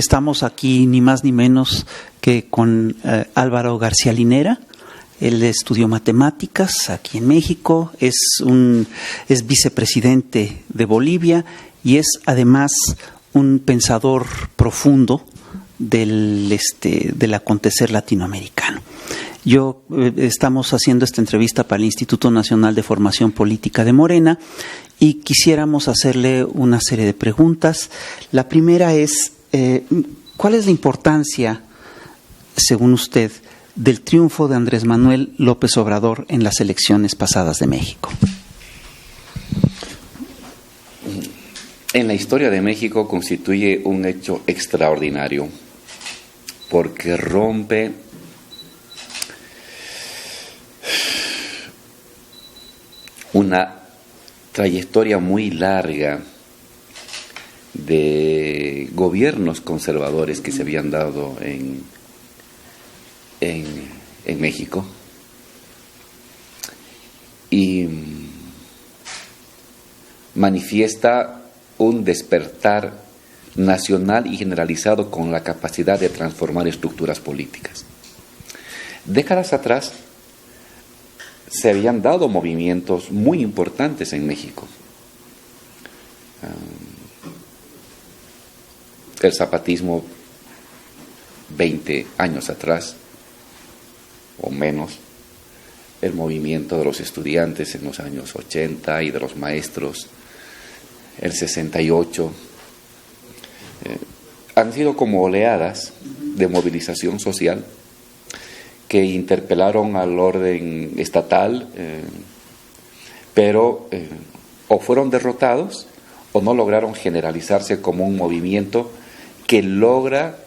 Estamos aquí ni más ni menos que con Álvaro García Linera. Él estudió matemáticas aquí en México, es vicepresidente de Bolivia y es además un pensador profundo del acontecer latinoamericano. Estamos haciendo esta entrevista para el Instituto Nacional de Formación Política de Morena y quisiéramos hacerle una serie de preguntas. La primera es, ¿cuál es la importancia, según usted, del triunfo de Andrés Manuel López Obrador en las elecciones pasadas de México? En la historia de México constituye un hecho extraordinario porque rompe una trayectoria muy larga de gobiernos conservadores que se habían dado en México y manifiesta un despertar nacional y generalizado con la capacidad de transformar estructuras políticas. Décadas atrás se habían dado movimientos muy importantes en México. El zapatismo 20 años atrás o menos, el movimiento de los estudiantes en los años 80 y de los maestros el 68, han sido como oleadas de movilización social que interpelaron al orden estatal, pero o fueron derrotados o no lograron generalizarse como un movimiento que logra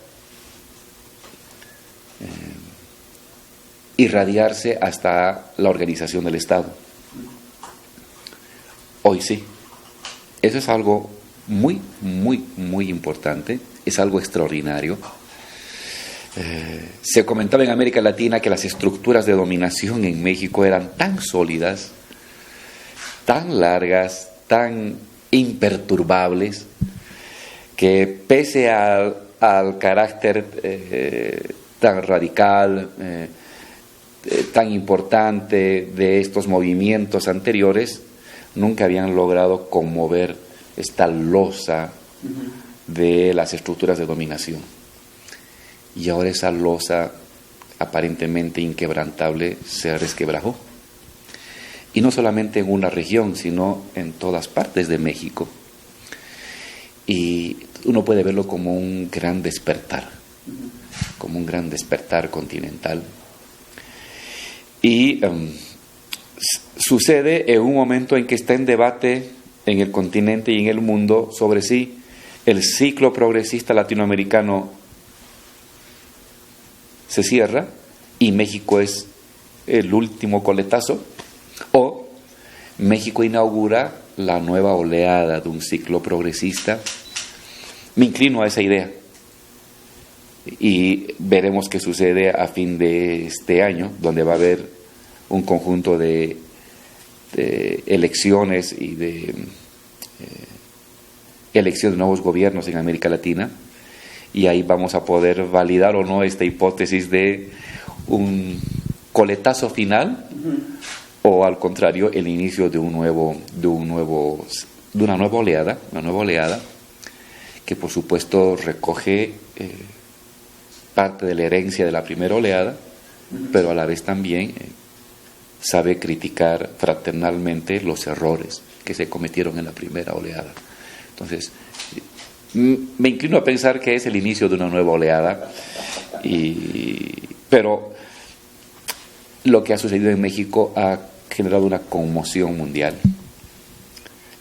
irradiarse hasta la organización del Estado. Hoy sí. Eso es algo muy, muy, muy importante, es algo extraordinario. Se comentaba en América Latina que las estructuras de dominación en México eran tan sólidas, tan largas, tan imperturbables, que pese al carácter tan radical, tan importante de estos movimientos anteriores, nunca habían logrado conmover esta losa de las estructuras de dominación. Y ahora esa losa aparentemente inquebrantable se resquebrajó. Y no solamente en una región, sino en todas partes de México. Y uno puede verlo como un gran despertar, como un gran despertar continental. Y sucede en un momento en que está en debate en el continente y en el mundo sobre si el ciclo progresista latinoamericano se cierra y México es el último coletazo, o México inaugura la nueva oleada de un ciclo progresista. Me inclino a esa idea y veremos qué sucede a fin de este año, donde va a haber un conjunto de elecciones y de elección de nuevos gobiernos en América Latina, y ahí vamos a poder validar o no esta hipótesis de un coletazo final o al contrario el inicio de una nueva oleada que por supuesto recoge parte de la herencia de la primera oleada, pero a la vez también sabe criticar fraternalmente los errores que se cometieron en la primera oleada. Entonces, me inclino a pensar que es el inicio de una nueva oleada, pero lo que ha sucedido en México ha generado una conmoción mundial.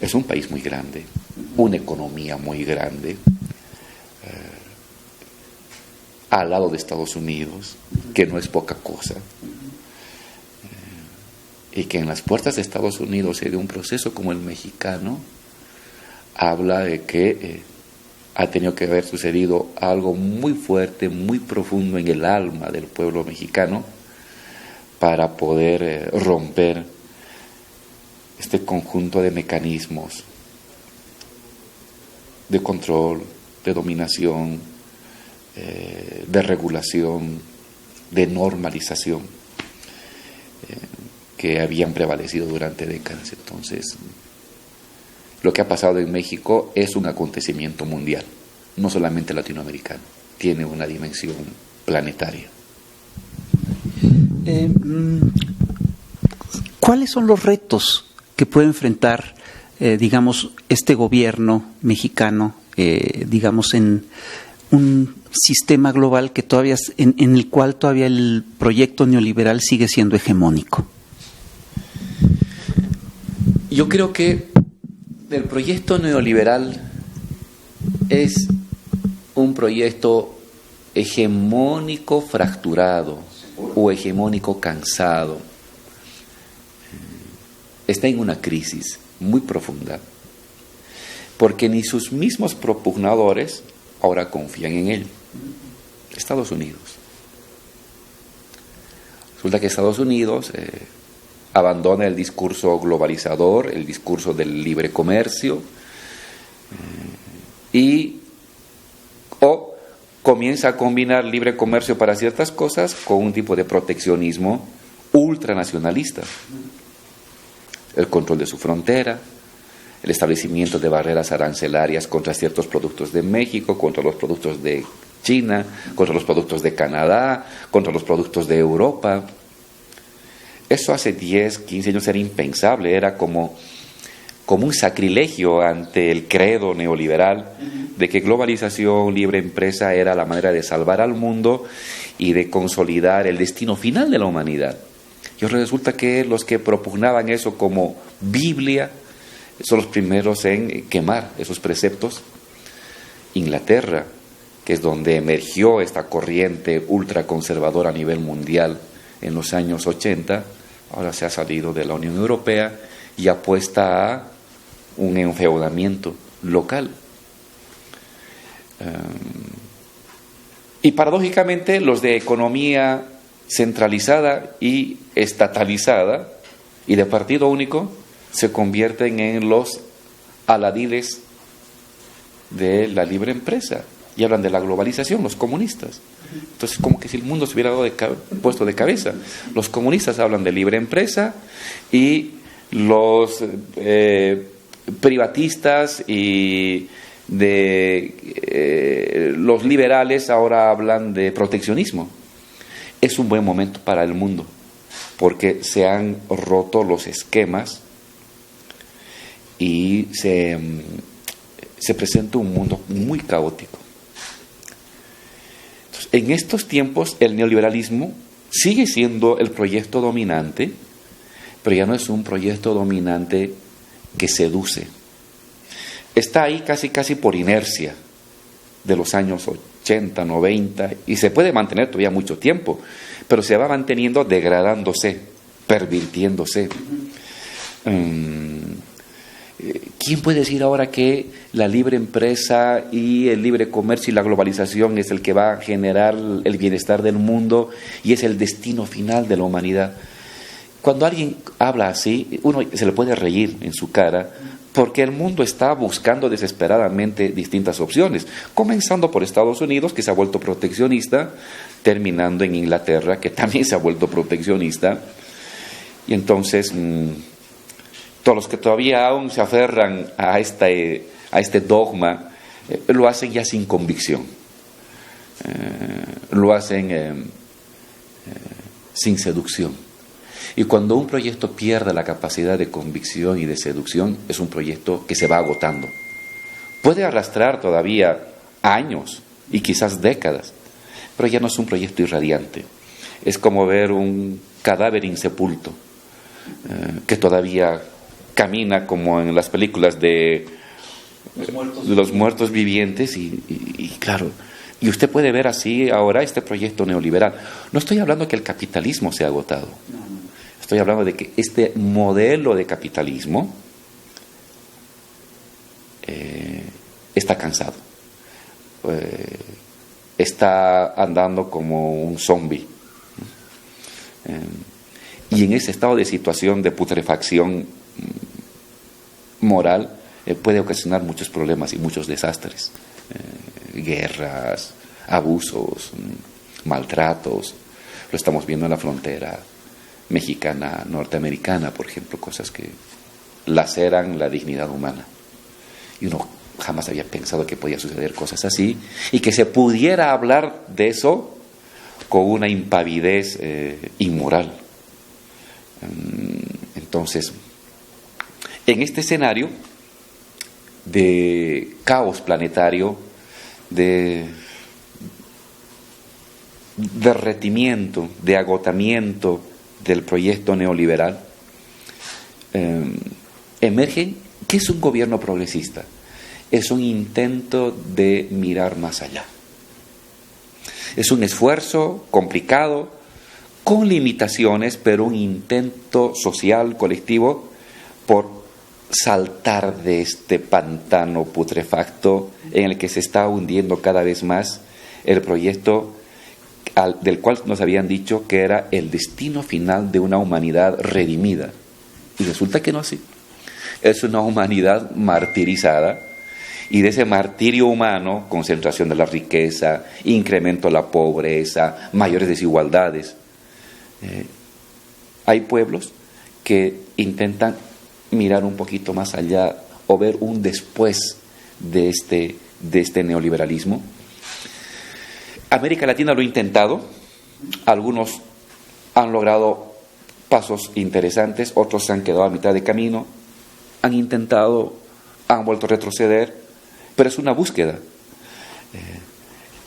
Es un país muy grande, una economía muy grande, al lado de Estados Unidos, que no es poca cosa, y que en las puertas de Estados Unidos se dé un proceso como el mexicano, habla de que ha tenido que haber sucedido algo muy fuerte, muy profundo en el alma del pueblo mexicano para poder romper este conjunto de mecanismos de control, de dominación, de regulación, de normalización, que habían prevalecido durante décadas. Entonces, lo que ha pasado en México es un acontecimiento mundial, no solamente latinoamericano, tiene una dimensión planetaria. ¿Cuáles son los retos que puede enfrentar, digamos, este gobierno mexicano, digamos, en un sistema global que todavía en el cual todavía el proyecto neoliberal sigue siendo hegemónico? Yo creo que el proyecto neoliberal es un proyecto hegemónico fracturado o hegemónico cansado. Está en una crisis muy profunda, porque ni sus mismos propugnadores ahora confían en él. Estados Unidos. Resulta que Estados Unidos abandona el discurso globalizador, el discurso del libre comercio, o comienza a combinar libre comercio para ciertas cosas con un tipo de proteccionismo ultranacionalista. El control de su frontera, el establecimiento de barreras arancelarias contra ciertos productos de México, contra los productos de China, contra los productos de Canadá, contra los productos de Europa. Eso hace 10, 15 años era impensable, era como un sacrilegio ante el credo neoliberal de que globalización, libre empresa era la manera de salvar al mundo y de consolidar el destino final de la humanidad. Y resulta que los que propugnaban eso como Biblia son los primeros en quemar esos preceptos. Inglaterra, que es donde emergió esta corriente ultraconservadora a nivel mundial en los años 80, ahora se ha salido de la Unión Europea y apuesta a un enfeudamiento local. Y paradójicamente los de economía centralizada y estatalizada y de partido único se convierten en los aladiles de la libre empresa y hablan de la globalización, los comunistas. Entonces, como que si el mundo se hubiera puesto de cabeza. Los comunistas hablan de libre empresa y los privatistas y los liberales ahora hablan de proteccionismo. Es un buen momento para el mundo porque se han roto los esquemas y se presenta un mundo muy caótico. Entonces, en estos tiempos el neoliberalismo sigue siendo el proyecto dominante, pero ya no es un proyecto dominante que seduce. Está ahí casi por inercia de los años 80, 90 y se puede mantener todavía mucho tiempo, pero se va manteniendo degradándose, pervirtiéndose. ¿Quién puede decir ahora que la libre empresa y el libre comercio y la globalización es el que va a generar el bienestar del mundo y es el destino final de la humanidad? Cuando alguien habla así, uno se le puede reír en su cara, porque el mundo está buscando desesperadamente distintas opciones, comenzando por Estados Unidos, que se ha vuelto proteccionista, terminando en Inglaterra, que también se ha vuelto proteccionista. Y entonces, todos los que todavía aún se aferran a este dogma, lo hacen ya sin convicción, lo hacen sin seducción. Y cuando un proyecto pierde la capacidad de convicción y de seducción, es un proyecto que se va agotando. Puede arrastrar todavía años y quizás décadas, pero ya no es un proyecto irradiante. Es como ver un cadáver insepulto que todavía camina como en las películas de los muertos vivientes y claro, y usted puede ver así ahora este proyecto neoliberal. No estoy hablando que el capitalismo se ha agotado. Estoy hablando de que este modelo de capitalismo está cansado, está andando como un zombie. Y en ese estado de situación de putrefacción moral puede ocasionar muchos problemas y muchos desastres, guerras, abusos, maltratos. Lo estamos viendo en la frontera mexicana, norteamericana, por ejemplo, cosas que laceran la dignidad humana. Y uno jamás había pensado que podía suceder cosas así y que se pudiera hablar de eso con una impavidez inmoral. Entonces, en este escenario de caos planetario, de derretimiento, de agotamiento del proyecto neoliberal, emergen, ¿qué es un gobierno progresista? Es un intento de mirar más allá. Es un esfuerzo complicado, con limitaciones, pero un intento social, colectivo, por saltar de este pantano putrefacto en el que se está hundiendo cada vez más el proyecto del cual nos habían dicho que era el destino final de una humanidad redimida. Y resulta que no así. Es una humanidad martirizada, y de ese martirio humano, concentración de la riqueza, incremento de la pobreza, mayores desigualdades. Hay pueblos que intentan mirar un poquito más allá o ver un después de este neoliberalismo. América Latina lo ha intentado, algunos han logrado pasos interesantes, otros se han quedado a mitad de camino, han intentado, han vuelto a retroceder, pero es una búsqueda.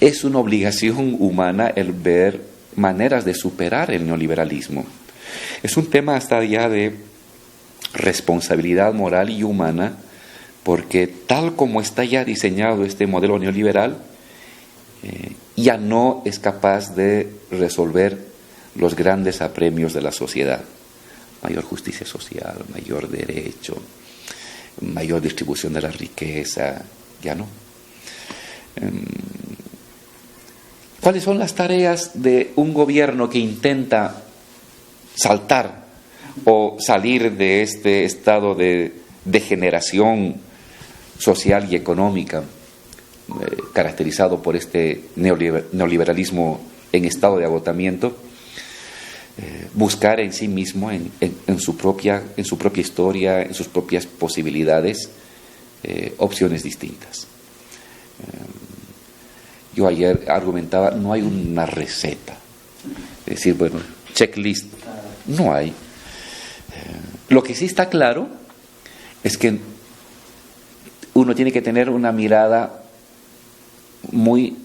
Es una obligación humana el ver maneras de superar el neoliberalismo. Es un tema hasta ya de responsabilidad moral y humana, porque tal como está ya diseñado este modelo neoliberal, ya no es capaz de resolver los grandes apremios de la sociedad. Mayor justicia social, mayor derecho, mayor distribución de la riqueza, ya no. ¿Cuáles son las tareas de un gobierno que intenta saltar o salir de este estado de degeneración social y económica caracterizado por este neoliberalismo en estado de agotamiento? Buscar en sí mismo, en su propia historia, en sus propias posibilidades, opciones distintas. Yo ayer argumentaba, no hay una receta. Es decir, bueno, checklist, no hay. Lo que sí está claro es que uno tiene que tener una mirada muy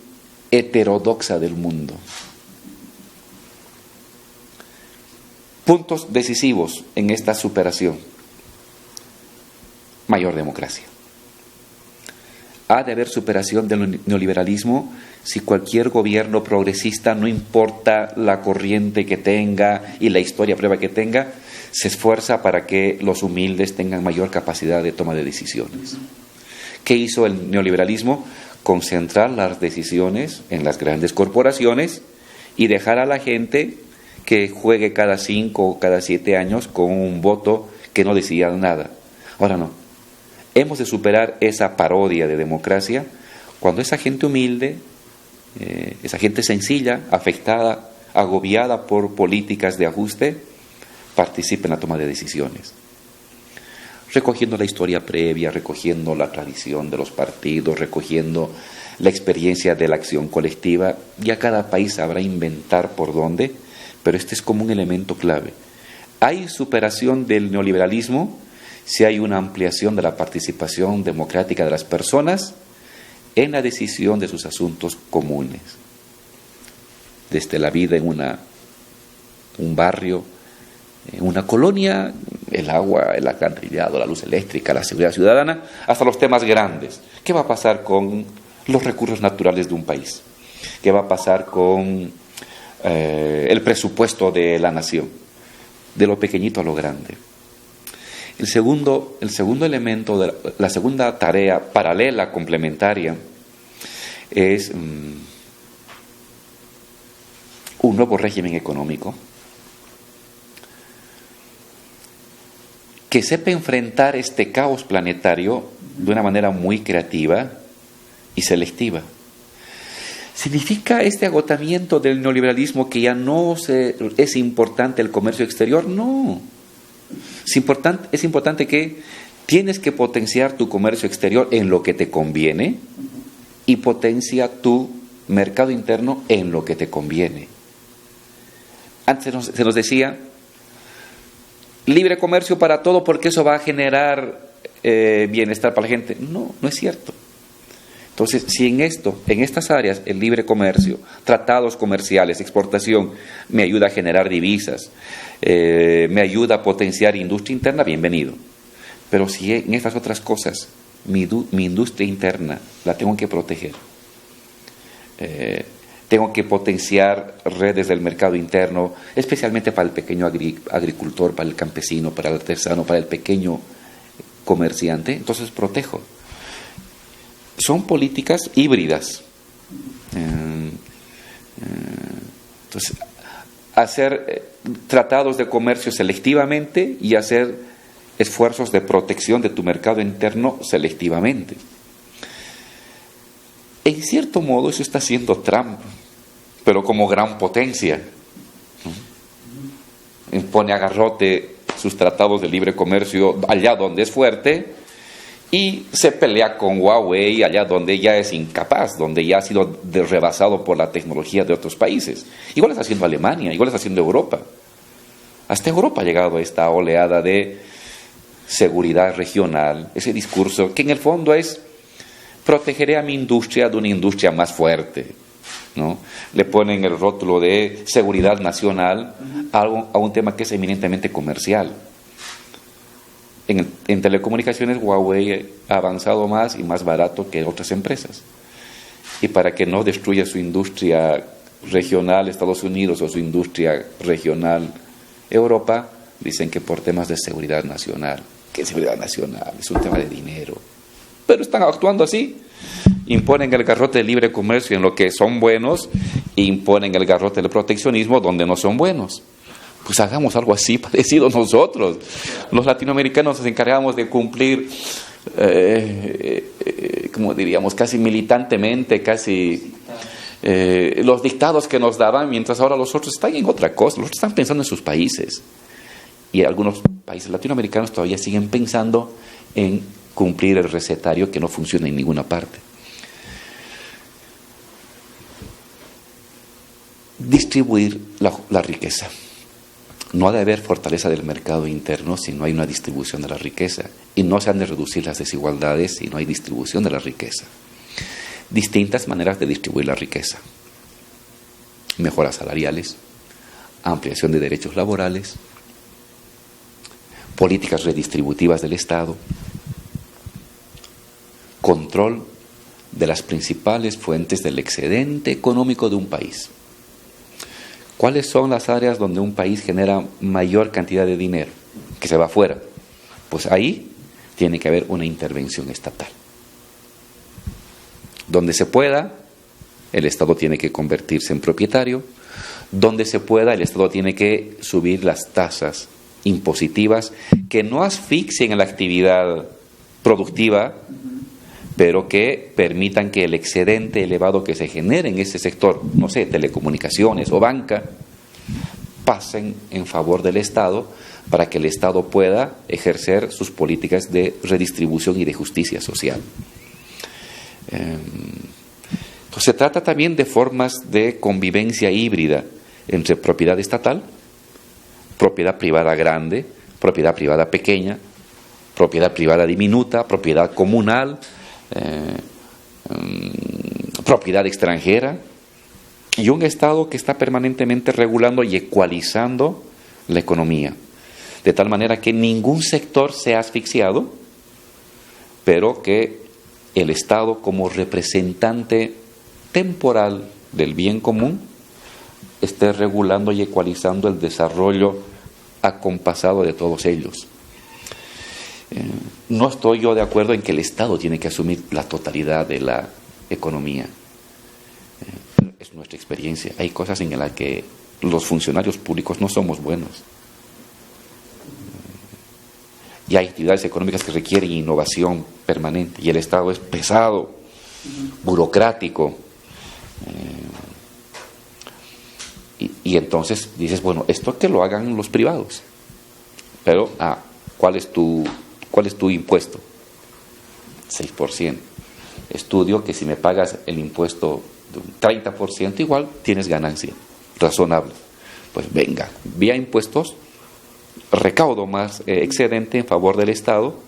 heterodoxa del mundo. Puntos decisivos en esta superación: mayor democracia. Ha de haber superación del neoliberalismo si cualquier gobierno progresista, no importa la corriente que tenga y la historia prueba que tenga, se esfuerza para que los humildes tengan mayor capacidad de toma de decisiones. ¿Qué hizo el neoliberalismo? Concentrar las decisiones en las grandes corporaciones y dejar a la gente que juegue cada 5 o cada 7 años con un voto que no decía nada. Ahora no. Hemos de superar esa parodia de democracia cuando esa gente humilde, esa gente sencilla, afectada, agobiada por políticas de ajuste, participe en la toma de decisiones. Recogiendo la historia previa, recogiendo la tradición de los partidos, recogiendo la experiencia de la acción colectiva. Ya cada país sabrá inventar por dónde, pero este es como un elemento clave. Hay superación del neoliberalismo si hay una ampliación de la participación democrática de las personas en la decisión de sus asuntos comunes. Desde la vida en un barrio, en una colonia, el agua, el alcantarillado, la luz eléctrica, la seguridad ciudadana, hasta los temas grandes. ¿Qué va a pasar con los recursos naturales de un país? ¿Qué va a pasar con el presupuesto de la nación? De lo pequeñito a lo grande. El segundo elemento, la segunda tarea paralela, complementaria, es un nuevo régimen económico que sepa enfrentar este caos planetario de una manera muy creativa y selectiva. ¿Significa este agotamiento del neoliberalismo que ya no es importante el comercio exterior? No. Es importante que tienes que potenciar tu comercio exterior en lo que te conviene y potencia tu mercado interno en lo que te conviene. Antes se nos decía libre comercio para todo porque eso va a generar bienestar para la gente. No, no es cierto. Entonces, si en estas áreas, el libre comercio, tratados comerciales, exportación, me ayuda a generar divisas, me ayuda a potenciar industria interna, bienvenido. Pero si en estas otras cosas, mi industria interna la tengo que proteger, tengo que potenciar redes del mercado interno, especialmente para el pequeño agricultor, para el campesino, para el artesano, para el pequeño comerciante, entonces protejo. Son políticas híbridas. Entonces, hacer tratados de comercio selectivamente y hacer esfuerzos de protección de tu mercado interno selectivamente. En cierto modo eso está haciendo Trump, pero como gran potencia. Impone a garrote sus tratados de libre comercio allá donde es fuerte y se pelea con Huawei allá donde ya es incapaz, donde ya ha sido rebasado por la tecnología de otros países. Igual está haciendo Alemania, igual está haciendo Europa. Hasta Europa ha llegado a esta oleada de seguridad regional, ese discurso que en el fondo es protegeré a mi industria de una industria más fuerte, ¿no? Le ponen el rótulo de seguridad nacional a un tema que es eminentemente comercial. En telecomunicaciones Huawei ha avanzado más y más barato que otras empresas. Y para que no destruya su industria regional Estados Unidos o su industria regional Europa, dicen que por temas de seguridad nacional. ¿Qué seguridad nacional? Es un tema de dinero. Pero están actuando así. Imponen el garrote del libre comercio en lo que son buenos e imponen el garrote del proteccionismo donde no son buenos. Pues hagamos algo así parecido nosotros. Los latinoamericanos nos encargamos de cumplir, como diríamos, casi militantemente, casi los dictados que nos daban, mientras ahora los otros están en otra cosa, los otros están pensando en sus países. Y algunos países latinoamericanos todavía siguen pensando en cumplir el recetario que no funciona en ninguna parte. Distribuir la riqueza. No ha de haber fortaleza del mercado interno si no hay una distribución de la riqueza. Y no se han de reducir las desigualdades si no hay distribución de la riqueza. Distintas maneras de distribuir la riqueza. Mejoras salariales, ampliación de derechos laborales, políticas redistributivas del Estado, control de las principales fuentes del excedente económico de un país. ¿Cuáles son las áreas donde un país genera mayor cantidad de dinero que se va afuera? Pues ahí tiene que haber una intervención estatal. Donde se pueda, el Estado tiene que convertirse en propietario. Donde se pueda, el Estado tiene que subir las tasas impositivas que no asfixien a la actividad productiva, pero que permitan que el excedente elevado que se genere en ese sector, no sé, telecomunicaciones o banca, pasen en favor del Estado para que el Estado pueda ejercer sus políticas de redistribución y de justicia social. Entonces, se trata también de formas de convivencia híbrida entre propiedad estatal, propiedad privada grande, propiedad privada pequeña, propiedad privada diminuta, propiedad comunal, propiedad extranjera, y un Estado que está permanentemente regulando y ecualizando la economía, de tal manera que ningún sector sea asfixiado, pero que el Estado, como representante temporal del bien común, esté regulando y ecualizando el desarrollo acompasado de todos ellos. No estoy yo de acuerdo en que el Estado tiene que asumir la totalidad de la economía. Es nuestra experiencia. Hay cosas en las que los funcionarios públicos no somos buenos. Y hay actividades económicas que requieren innovación permanente. Y el Estado es pesado, burocrático, Y entonces dices, bueno, esto que lo hagan los privados. Pero, ¿cuál es tu impuesto? 6%. Estudio que si me pagas el impuesto de un 30%, igual tienes ganancia razonable. Pues venga, vía impuestos, recaudo más excedente en favor del Estado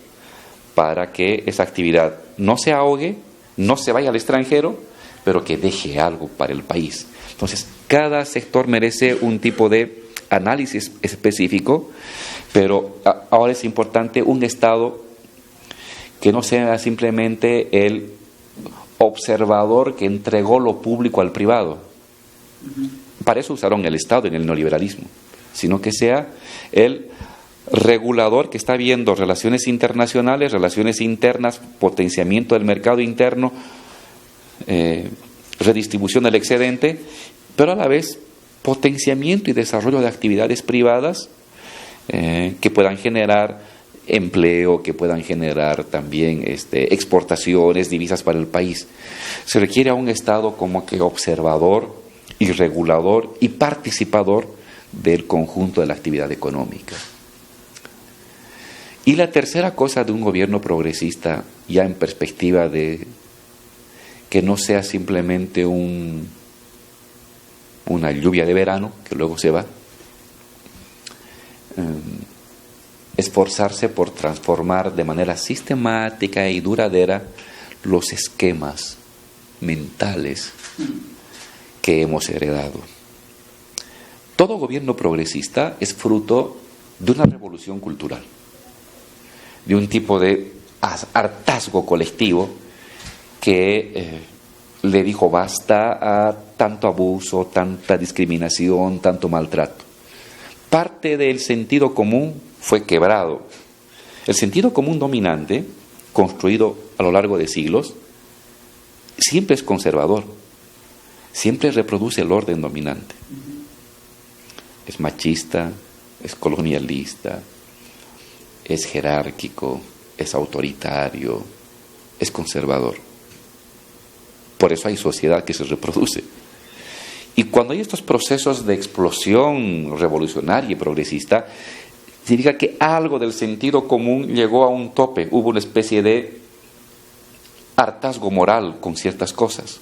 para que esa actividad no se ahogue, no se vaya al extranjero, pero que deje algo para el país. Entonces, cada sector merece un tipo de análisis específico, pero ahora es importante un Estado que no sea simplemente el observador que entregó lo público al privado. Para eso usaron el Estado en el neoliberalismo, sino que sea el regulador que está viendo relaciones internacionales, relaciones internas, potenciamiento del mercado interno, redistribución del excedente, pero a la vez potenciamiento y desarrollo de actividades privadas que puedan generar empleo, que puedan generar también exportaciones, divisas para el país. Se requiere a un Estado como que observador y regulador y participador del conjunto de la actividad económica. Y la tercera cosa de un gobierno progresista, ya en perspectiva de que no sea simplemente una lluvia de verano que luego se va, esforzarse por transformar de manera sistemática y duradera los esquemas mentales que hemos heredado. Todo gobierno progresista es fruto de una revolución cultural, de un tipo de hartazgo colectivo que le dijo basta a tanto abuso, tanta discriminación, tanto maltrato. Parte del sentido común fue quebrado. El sentido común dominante, construido a lo largo de siglos, siempre es conservador, siempre reproduce el orden dominante. Es machista, es colonialista, es jerárquico, es autoritario, es conservador. Por eso hay sociedad que se reproduce. Y cuando hay estos procesos de explosión revolucionaria y progresista, significa que algo del sentido común llegó a un tope, hubo una especie de hartazgo moral con ciertas cosas.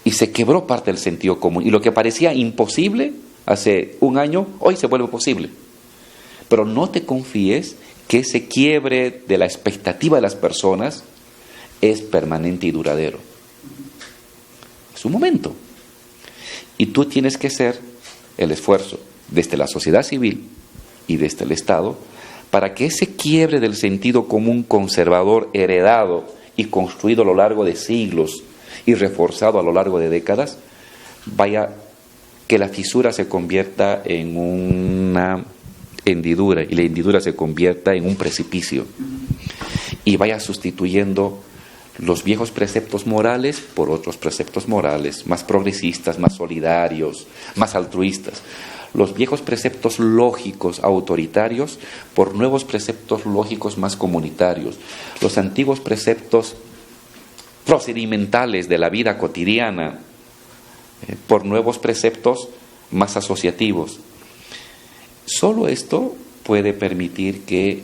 Y se quebró parte del sentido común. Y lo que parecía imposible hace un año, hoy se vuelve posible. Pero no te confíes que ese quiebre de la expectativa de las personas es permanente y duradero. Es un momento. Y tú tienes que hacer el esfuerzo desde la sociedad civil y desde el Estado para que ese quiebre del sentido común conservador heredado y construido a lo largo de siglos y reforzado a lo largo de décadas, que la fisura se convierta en una hendidura y la hendidura se convierta en un precipicio y vaya sustituyendo los viejos preceptos morales por otros preceptos morales más progresistas, más solidarios, más altruistas. Los viejos preceptos lógicos autoritarios por nuevos preceptos lógicos más comunitarios. Los antiguos preceptos procedimentales de la vida cotidiana por nuevos preceptos más asociativos. Solo esto puede permitir que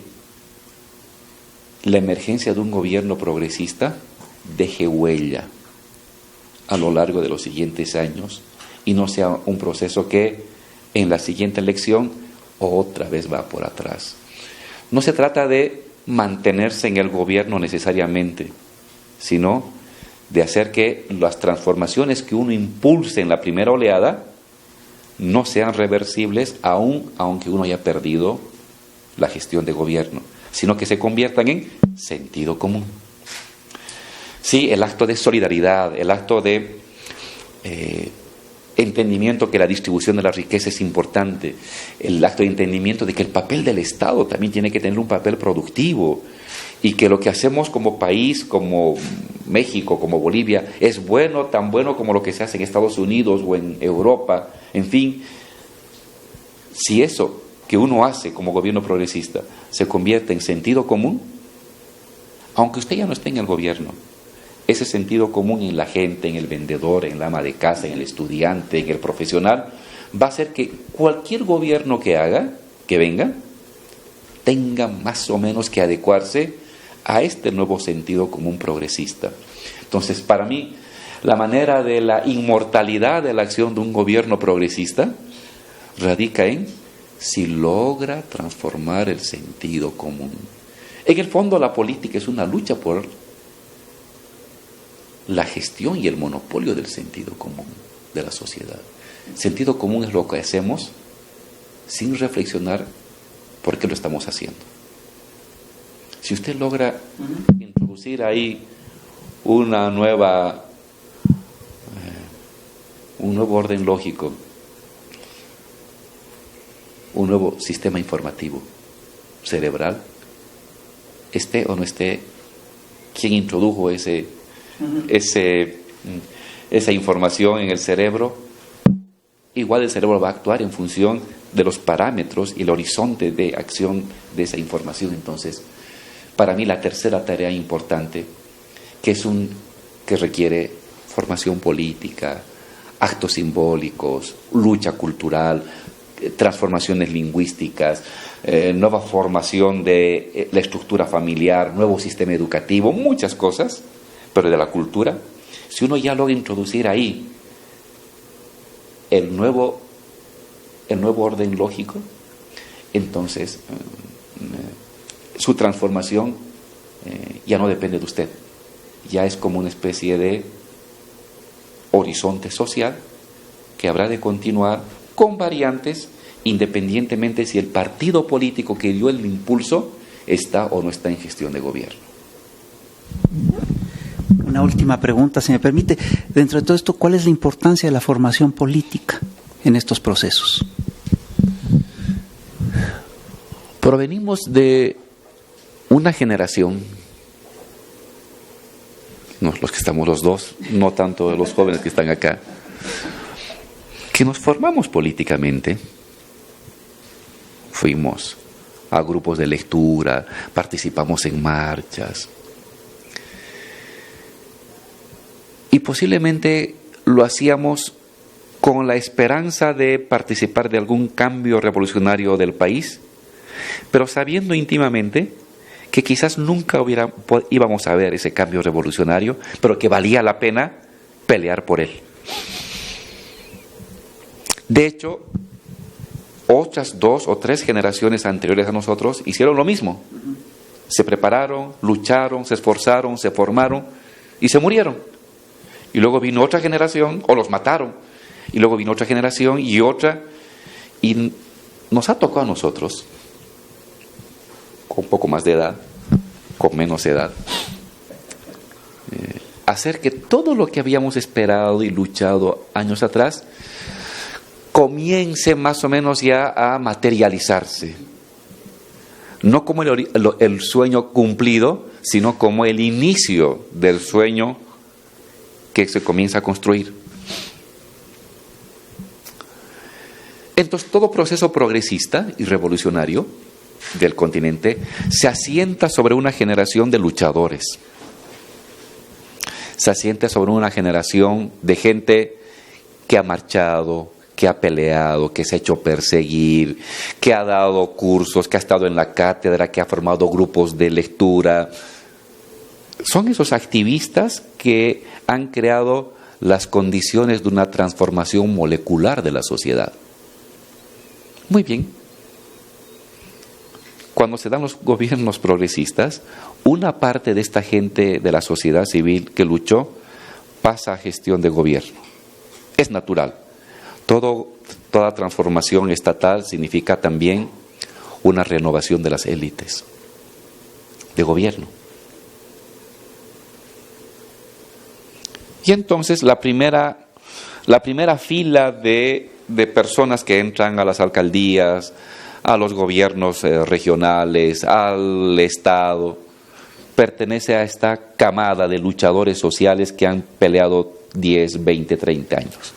la emergencia de un gobierno progresista deje huella a lo largo de los siguientes años y no sea un proceso que en la siguiente elección otra vez va por atrás. No se trata de mantenerse en el gobierno necesariamente, sino de hacer que las transformaciones que uno impulse en la primera oleada no sean reversibles aunque uno haya perdido la gestión de gobierno, sino que se conviertan en sentido común. Sí, el acto de solidaridad, el acto de entendimiento que la distribución de la riqueza es importante, el acto de entendimiento de que el papel del Estado también tiene que tener un papel productivo y que lo que hacemos como país, como México, como Bolivia, es bueno, tan bueno como lo que se hace en Estados Unidos o en Europa, en fin. Si eso que uno hace como gobierno progresista se convierte en sentido común, aunque usted ya no esté en el gobierno, ese sentido común en la gente, en el vendedor, en la ama de casa, en el estudiante, en el profesional, va a hacer que cualquier gobierno que venga, tenga más o menos que adecuarse a este nuevo sentido común progresista. Entonces, para mí, la manera de la inmortalidad de la acción de un gobierno progresista radica en si logra transformar el sentido común. En el fondo, la política es una lucha por la gestión y el monopolio del sentido común de la sociedad. Sentido común es lo que hacemos sin reflexionar por qué lo estamos haciendo. Si usted logra introducir ahí un nuevo orden lógico, un nuevo sistema informativo cerebral, esté o no esté quien introdujo esa información en el cerebro, igual el cerebro va a actuar en función de los parámetros y el horizonte de acción de esa información. Entonces, para mí la tercera tarea importante, que requiere formación política, actos simbólicos, lucha cultural, transformaciones lingüísticas, nueva formación de la estructura familiar, nuevo sistema educativo, muchas cosas, pero de la cultura, si uno ya logra introducir ahí el nuevo orden lógico, entonces su transformación ya no depende de usted, ya es como una especie de horizonte social que habrá de continuar con variantes, independientemente si el partido político que dio el impulso está o no está en gestión de gobierno. Una última pregunta, si me permite. Dentro de todo esto, ¿cuál es la importancia de la formación política en estos procesos? Provenimos de una generación, no, los que estamos los dos, no tanto los jóvenes que están acá, que nos formamos políticamente. Fuimos a grupos de lectura, participamos en marchas. Y posiblemente lo hacíamos con la esperanza de participar de algún cambio revolucionario del país, pero sabiendo íntimamente que quizás nunca íbamos a ver ese cambio revolucionario, pero que valía la pena pelear por él. De hecho, otras 2 o 3 generaciones anteriores a nosotros hicieron lo mismo. Se prepararon, lucharon, se esforzaron, se formaron y se murieron. Y luego vino otra generación, o los mataron. Y luego vino otra generación y otra. Y nos ha tocado a nosotros, con un poco más de edad, con menos edad, hacer que todo lo que habíamos esperado y luchado años atrás comience más o menos ya a materializarse. No como el sueño cumplido, sino como el inicio del sueño que se comienza a construir. Entonces, todo proceso progresista y revolucionario del continente se asienta sobre una generación de luchadores. Se asienta sobre una generación de gente que ha marchado, que ha peleado, que se ha hecho perseguir, que ha dado cursos, que ha estado en la cátedra, que ha formado grupos de lectura. Son esos activistas que han creado las condiciones de una transformación molecular de la sociedad. Muy bien. Cuando se dan los gobiernos progresistas, una parte de esta gente de la sociedad civil que luchó pasa a gestión de gobierno. Es natural. Toda transformación estatal significa también una renovación de las élites de gobierno. Y entonces la primera fila de personas que entran a las alcaldías, a los gobiernos regionales, al Estado, pertenece a esta camada de luchadores sociales que han peleado 10, 20, 30 años.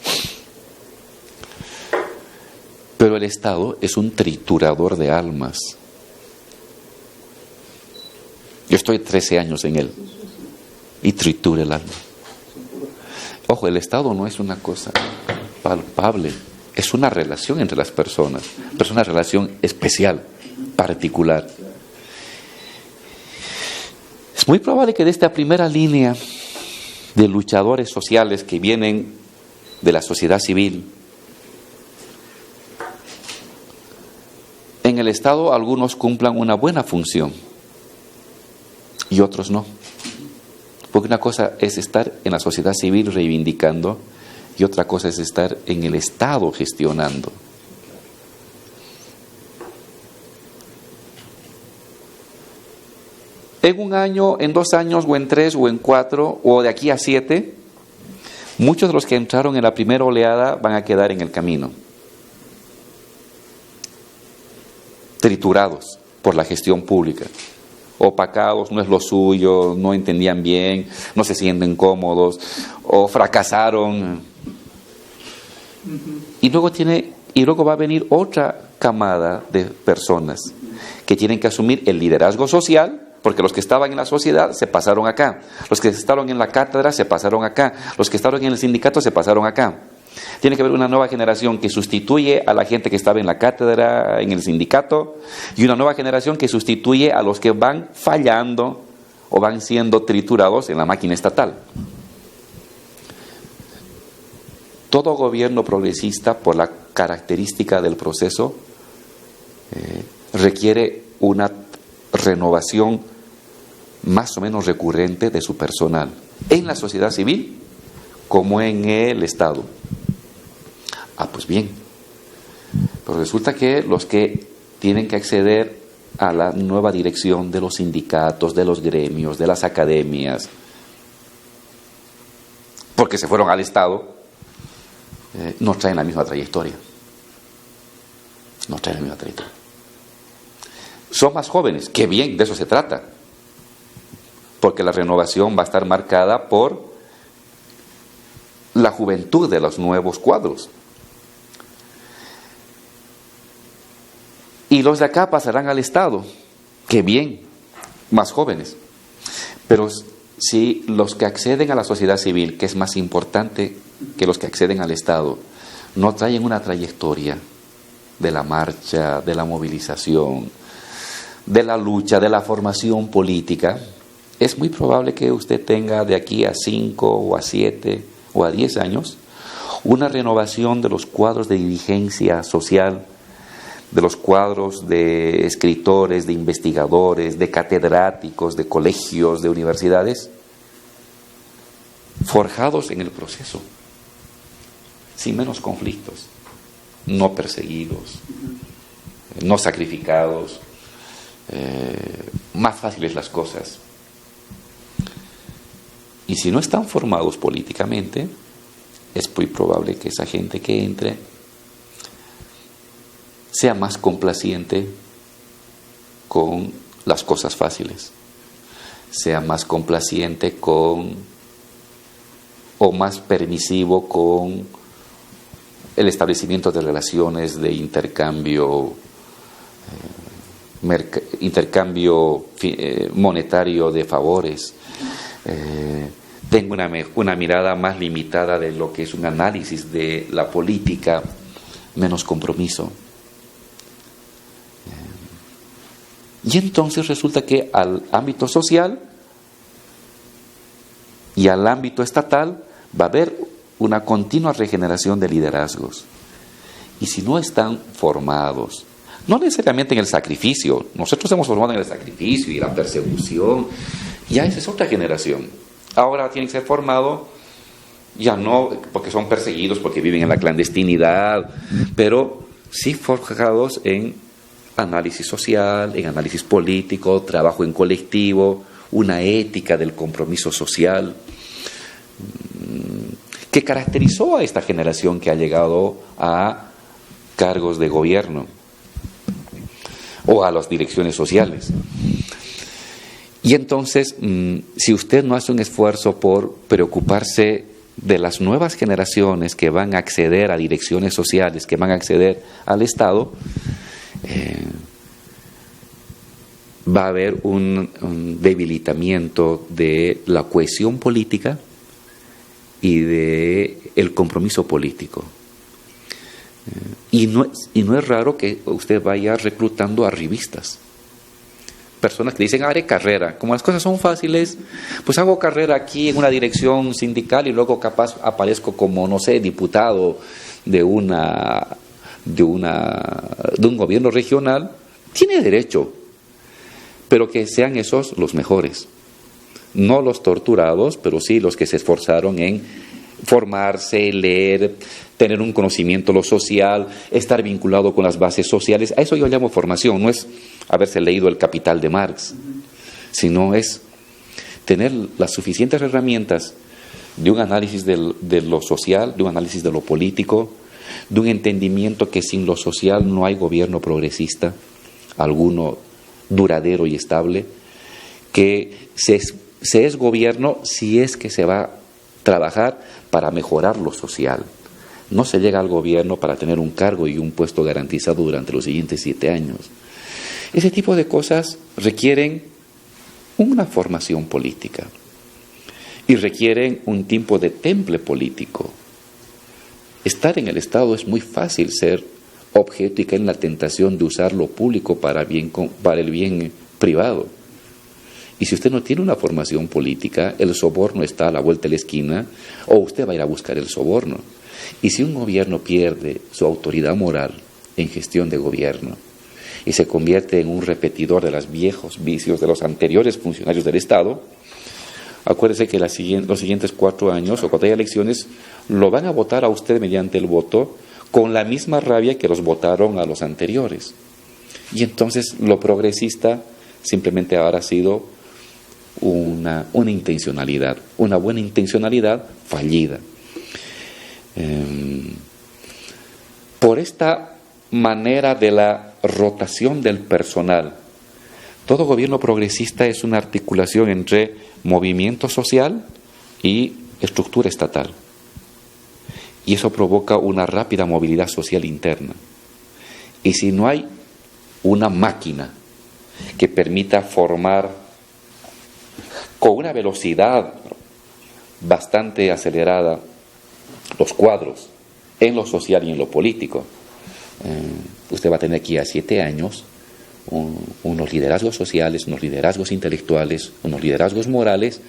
Pero el Estado es un triturador de almas. Yo estoy 13 años en él. y triture el alma. Ojo, el Estado no es una cosa palpable, es una relación entre las personas, pero es una relación especial, particular. Es muy probable que de esta primera línea de luchadores sociales que vienen de la sociedad civil, en el Estado algunos cumplan una buena función y otros no. Porque una cosa es estar en la sociedad civil reivindicando y otra cosa es estar en el Estado gestionando. En un año, en 2 años, o en 3, o en 4, o de aquí a 7, muchos de los que entraron en la primera oleada van a quedar en el camino, triturados por la gestión pública, opacados, no es lo suyo, no entendían bien, no se sienten cómodos, o fracasaron. Y luego va a venir otra camada de personas que tienen que asumir el liderazgo social, porque los que estaban en la sociedad se pasaron acá, los que estaban en la cátedra se pasaron acá, los que estaban en el sindicato se pasaron acá. Tiene que haber una nueva generación que sustituye a la gente que estaba en la cátedra, en el sindicato, y una nueva generación que sustituye a los que van fallando o van siendo triturados en la máquina estatal. Todo gobierno progresista, por la característica del proceso, requiere una renovación más o menos recurrente de su personal, en la sociedad civil como en el Estado. Pues bien, pero resulta que los que tienen que acceder a la nueva dirección de los sindicatos, de los gremios, de las academias, porque se fueron al Estado, no traen la misma trayectoria. No traen la misma trayectoria. Son más jóvenes, qué bien, de eso se trata. Porque la renovación va a estar marcada por la juventud de los nuevos cuadros. Y los de acá pasarán al Estado, qué bien, más jóvenes. Pero si los que acceden a la sociedad civil, que es más importante que los que acceden al Estado, no traen una trayectoria de la marcha, de la movilización, de la lucha, de la formación política, es muy probable que usted tenga de aquí a 5 o a 7 o a 10 años una renovación de los cuadros de dirigencia social, de los cuadros de escritores, de investigadores, de catedráticos, de colegios, de universidades, forjados en el proceso, sin menos conflictos, no perseguidos, no sacrificados, más fáciles las cosas. Y si no están formados políticamente, es muy probable que esa gente que entre sea más complaciente con las cosas fáciles, sea más complaciente con o más permisivo con el establecimiento de relaciones de intercambio monetario de favores. Tengo una mirada más limitada de lo que es un análisis de la política, menos compromiso. Y entonces resulta que al ámbito social y al ámbito estatal va a haber una continua regeneración de liderazgos. Y si no están formados, no necesariamente en el sacrificio, nosotros hemos formado en el sacrificio y la persecución, ya esa es otra generación. Ahora tienen que ser formados, ya no porque son perseguidos, porque viven en la clandestinidad, pero sí forjados en análisis social, en análisis político, trabajo en colectivo, una ética del compromiso social, que caracterizó a esta generación que ha llegado a cargos de gobierno o a las direcciones sociales. Y entonces, si usted no hace un esfuerzo por preocuparse de las nuevas generaciones que van a acceder a direcciones sociales, que van a acceder al Estado, va a haber un debilitamiento de la cohesión política y de el compromiso político. Y no es raro que usted vaya reclutando arribistas. Personas que dicen, haré carrera. Como las cosas son fáciles, pues hago carrera aquí en una dirección sindical y luego capaz aparezco como, no sé, diputado de un gobierno regional. Tiene derecho, pero que sean esos los mejores. No los torturados, pero sí los que se esforzaron en formarse, leer, tener un conocimiento lo social, estar vinculado con las bases sociales. A eso yo llamo formación. No es haberse leído El Capital de Marx, sino es tener las suficientes herramientas de un análisis de lo social, de un análisis de lo político, de un entendimiento que sin lo social no hay gobierno progresista, alguno duradero y estable, que se es gobierno si es que se va a trabajar para mejorar lo social. No se llega al gobierno para tener un cargo y un puesto garantizado durante los siguientes 7 años. Ese tipo de cosas requieren una formación política y requieren un tipo de temple político. Estar en el Estado es muy fácil ser objeto y caer en la tentación de usar lo público para el bien privado. Y si usted no tiene una formación política, el soborno está a la vuelta de la esquina o usted va a ir a buscar el soborno. Y si un gobierno pierde su autoridad moral en gestión de gobierno y se convierte en un repetidor de los viejos vicios de los anteriores funcionarios del Estado, acuérdese que los siguientes 4 años o cuando haya elecciones lo van a votar a usted mediante el voto con la misma rabia que los votaron a los anteriores. Y entonces lo progresista simplemente habrá sido una intencionalidad, una buena intencionalidad fallida. Por esta manera de la rotación del personal, todo gobierno progresista es una articulación entre movimiento social y estructura estatal. Y eso provoca una rápida movilidad social interna. Y si no hay una máquina que permita formar con una velocidad bastante acelerada los cuadros en lo social y en lo político, usted va a tener aquí a 7 años unos liderazgos sociales, unos liderazgos intelectuales, unos liderazgos morales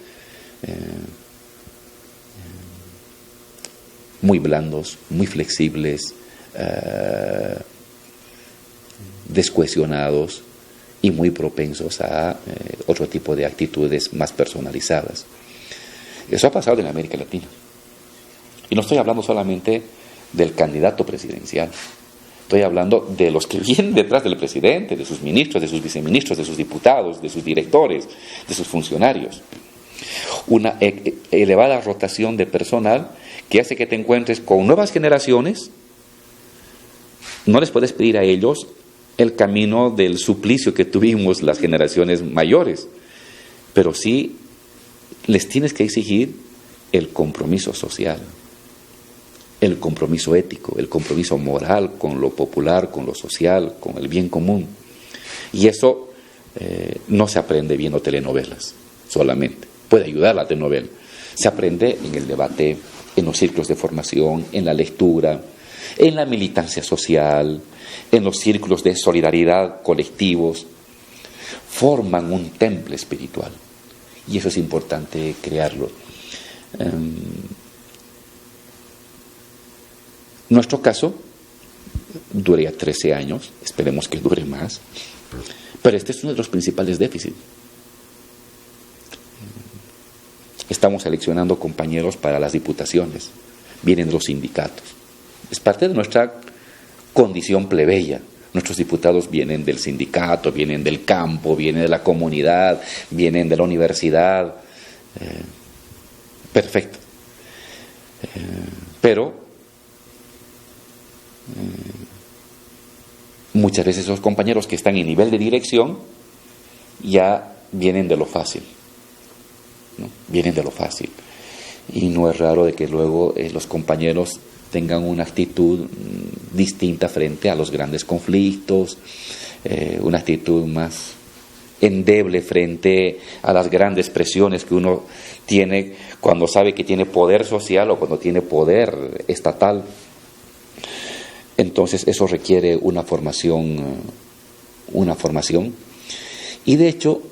muy blandos, muy flexibles, descohesionados y muy propensos a otro tipo de actitudes más personalizadas. Eso ha pasado en América Latina. Y no estoy hablando solamente del candidato presidencial. Estoy hablando de los que vienen detrás del presidente, de sus ministros, de sus viceministros, de sus diputados, de sus directores, de sus funcionarios. Una elevada rotación de personal que hace que te encuentres con nuevas generaciones. No les puedes pedir a ellos el camino del suplicio que tuvimos las generaciones mayores, pero sí les tienes que exigir el compromiso social, el compromiso ético, el compromiso moral con lo popular, con lo social, con el bien común. Y eso no se aprende viendo telenovelas solamente. Puede ayudar la telenovela. Se aprende en el debate, en los círculos de formación, en la lectura, en la militancia social, en los círculos de solidaridad colectivos. Forman un temple espiritual. Y eso es importante crearlo. Nuestro caso duraría 13 años, esperemos que dure más, pero este es uno de los principales déficits. Estamos seleccionando compañeros para las diputaciones, vienen de los sindicatos. Es parte de nuestra condición plebeya. Nuestros diputados vienen del sindicato, vienen del campo, vienen de la comunidad, vienen de la universidad. Perfecto. Pero muchas veces esos compañeros que están en nivel de dirección ya vienen de lo fácil, ¿no? Vienen de lo fácil. Y no es raro de que luego los compañeros tengan una actitud distinta frente a los grandes conflictos, una actitud más endeble frente a las grandes presiones que uno tiene cuando sabe que tiene poder social o cuando tiene poder estatal. Entonces eso requiere una formación. Y de hecho,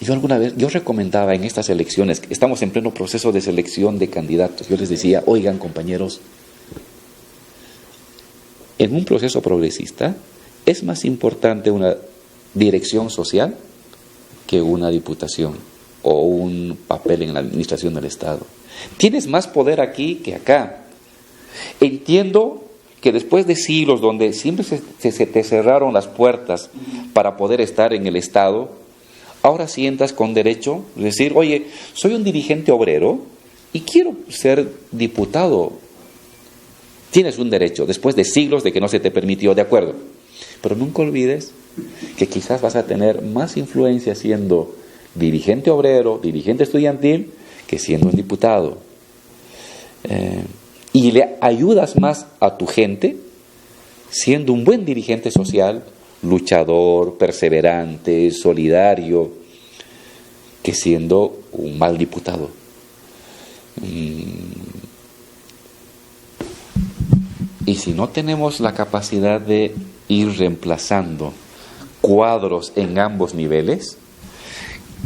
yo recomendaba en estas elecciones, estamos en pleno proceso de selección de candidatos, yo les decía, oigan compañeros, en un proceso progresista es más importante una dirección social que una diputación o un papel en la administración del Estado. Tienes más poder aquí que acá. Entiendo que después de siglos donde siempre se te cerraron las puertas para poder estar en el Estado, ahora sientas con derecho de decir, oye, soy un dirigente obrero y quiero ser diputado. Tienes un derecho, después de siglos de que no se te permitió, de acuerdo. Pero nunca olvides que quizás vas a tener más influencia siendo dirigente obrero, dirigente estudiantil, que siendo un diputado. Y le ayudas más a tu gente siendo un buen dirigente social, luchador, perseverante, solidario, que siendo un mal diputado. Y si no tenemos la capacidad de ir reemplazando cuadros en ambos niveles,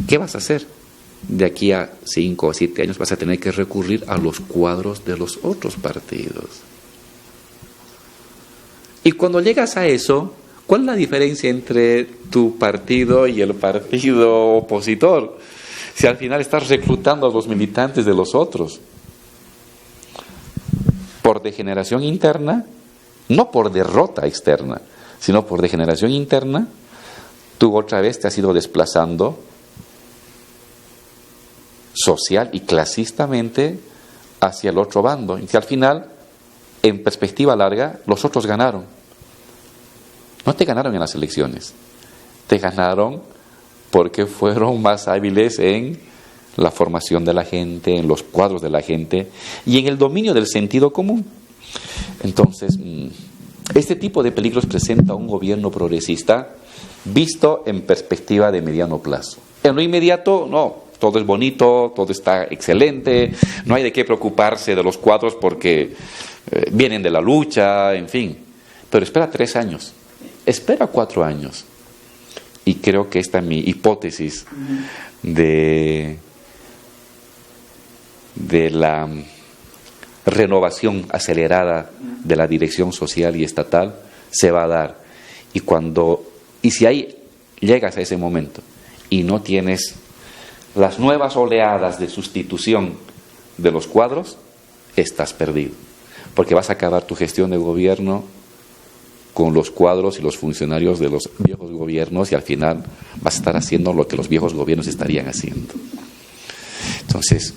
¿qué vas a hacer? De aquí a 5 o 7 años vas a tener que recurrir a los cuadros de los otros partidos. Y cuando llegas a eso, ¿cuál es la diferencia entre tu partido y el partido opositor? Si al final estás reclutando a los militantes de los otros. Por degeneración interna, no por derrota externa, sino por degeneración interna, tú otra vez te has ido desplazando social y clasistamente hacia el otro bando. Y que al final, en perspectiva larga, los otros ganaron. No te ganaron en las elecciones, te ganaron porque fueron más hábiles en la formación de la gente, en los cuadros de la gente y en el dominio del sentido común. Entonces, este tipo de peligros presenta un gobierno progresista visto en perspectiva de mediano plazo. En lo inmediato, no, todo es bonito, todo está excelente, no hay de qué preocuparse de los cuadros porque vienen de la lucha, en fin. Pero espera 3 años, espera 4 años. Y creo que esta es mi hipótesis de la renovación acelerada de la dirección social y estatal se va a dar. Y si ahí llegas a ese momento y no tienes las nuevas oleadas de sustitución de los cuadros, estás perdido. Porque vas a acabar tu gestión de gobierno con los cuadros y los funcionarios de los viejos gobiernos y al final vas a estar haciendo lo que los viejos gobiernos estarían haciendo. Entonces,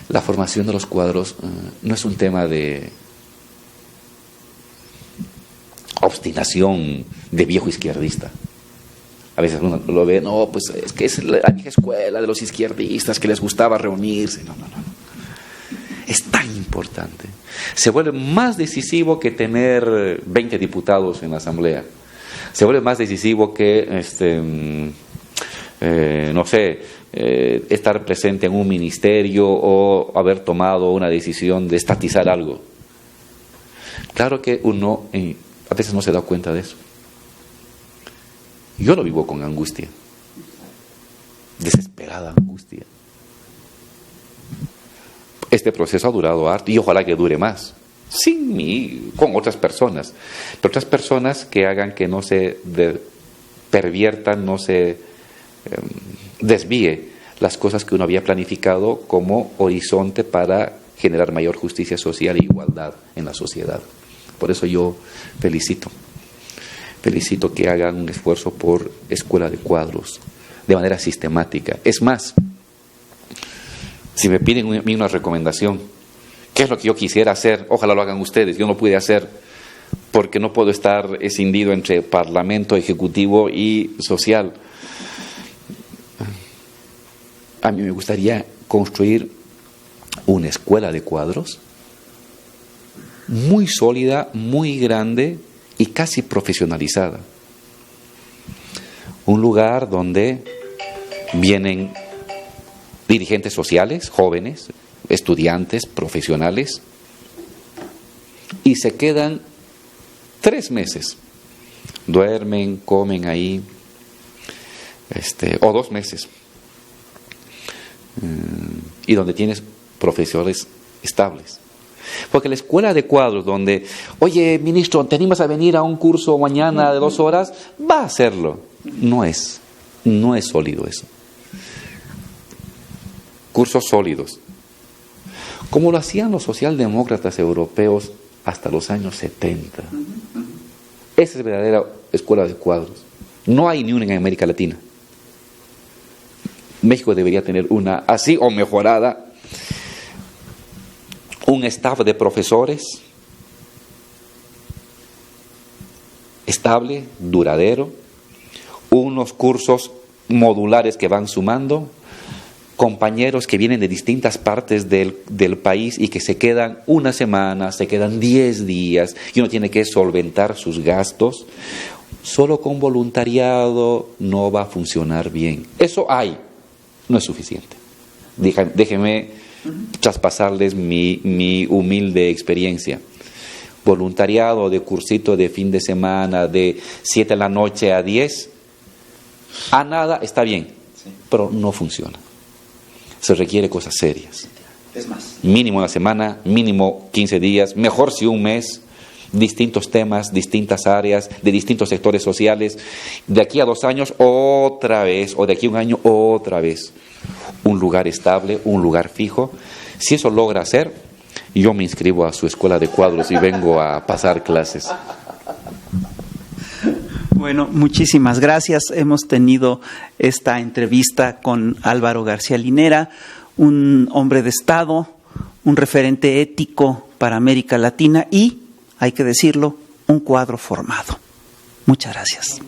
la formación de los cuadros no es un tema de obstinación de viejo izquierdista. A veces uno lo ve, no, pues es que es la vieja escuela de los izquierdistas que les gustaba reunirse. No. Es tan importante. Se vuelve más decisivo que tener 20 diputados en la Asamblea. Se vuelve más decisivo que, estar presente en un ministerio o haber tomado una decisión de estatizar algo. Claro que uno a veces no se da cuenta de eso. Yo lo vivo con angustia, desesperada angustia. Este proceso ha durado harto y ojalá que dure más, sin mí, con otras personas, pero otras personas que hagan que no se perviertan, no se desvíe las cosas que uno había planificado como horizonte para generar mayor justicia social e igualdad en la sociedad. Por eso yo felicito que hagan un esfuerzo por escuela de cuadros de manera sistemática. Es más, si me piden una recomendación, ¿qué es lo que yo quisiera hacer? Ojalá lo hagan ustedes. Yo no pude hacer porque no puedo estar escindido entre parlamento, ejecutivo y social. A mí me gustaría construir una escuela de cuadros muy sólida, muy grande y casi profesionalizada. Un lugar donde vienen dirigentes sociales, jóvenes, estudiantes, profesionales, y se quedan 3 meses. Duermen, comen ahí, o 2 meses. Y donde tienes profesores estables. Porque la escuela de cuadros donde, oye, ministro, ¿te animas a venir a un curso mañana de 2 horas? Va a hacerlo. No es sólido eso. Cursos sólidos. Como lo hacían los socialdemócratas europeos hasta los años 70. Esa es verdadera escuela de cuadros. No hay ni una en América Latina. México debería tener una así o mejorada. Un staff de profesores estable, duradero, unos cursos modulares que van sumando, compañeros que vienen de distintas partes del país y que se quedan 1 semana, se quedan 10 días y uno tiene que solventar sus gastos. Solo con voluntariado no va a funcionar bien. Eso hay, no es suficiente. Déjenme traspasarles mi humilde experiencia. Voluntariado de cursito de fin de semana de 7 de la noche a 10, a nada está bien, pero no funciona. Se requiere cosas serias. Es más. Mínimo 1 semana, mínimo 15 días, mejor si 1 mes, distintos temas, distintas áreas, de distintos sectores sociales. De aquí a 2 años, otra vez, o de aquí a 1 año, otra vez. Un lugar estable, un lugar fijo. Si eso logra hacer, yo me inscribo a su escuela de cuadros y vengo a pasar clases. Bueno, muchísimas gracias. Hemos tenido esta entrevista con Álvaro García Linera, un hombre de Estado, un referente ético para América Latina y, hay que decirlo, un cuadro formado. Muchas gracias.